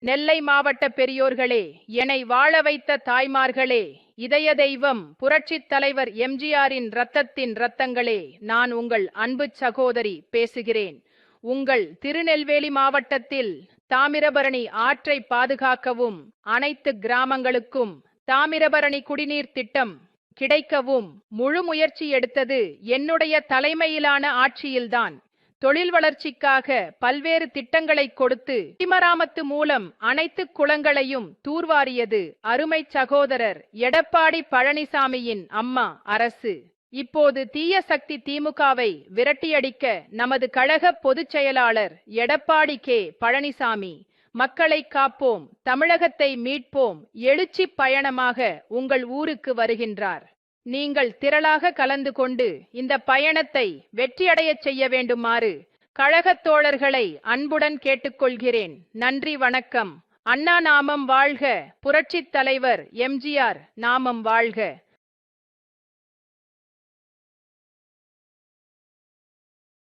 நெல்லை மாவட்ட பெரியோர்களே, என்னை வாழ வைத்த தாய்மார்களே, இதய தெய்வம் புரட்சித் தலைவர் எம்ஜிஆரின் இரத்தத்தின் இரத்தங்களே, நான் உங்கள் அன்பு சகோதரி பேசுகிறேன். உங்கள் திருநெல்வேலி மாவட்டத்தில் தாமிரபரணி ஆற்றை பாதுகாக்கவும், அனைத்து கிராமங்களுக்கும் தாமிரபரணி குடிநீர் திட்டம் கிடைக்கவும் முழு முயற்சி எடுத்தது என்னுடைய தலைமையிலான ஆட்சியில்தான். தொழில் வளர்ச்சிக்காக பல்வேறு திட்டங்களை கொடுத்து குடிமராமத்து மூலம் அனைத்து குளங்களையும் தூர்வாரியது அருமை சகோதரர் எடப்பாடி பழனிசாமியின் அம்மா அரசு. இப்போது தீய சக்தி திமுகவை விரட்டியடிக்க நமது கழக பொதுச் செயலாளர் எடப்பாடி கே பழனிசாமி மக்களை காப்போம், தமிழகத்தை மீட்போம் எழுச்சி பயணமாக உங்கள் ஊருக்கு வருகின்றார். நீங்கள் திரளாக கலந்து கொண்டு இந்த பயணத்தை வெற்றியடையச் செய்ய வேண்டுமாறு கழகத் தோழர்களை அன்புடன் கேட்டுக்கொள்கிறேன். நன்றி, வணக்கம். அண்ணா நாமம் வாழ்க, புரட்சித் தலைவர் எம்ஜிஆர் நாமம் வாழ்க.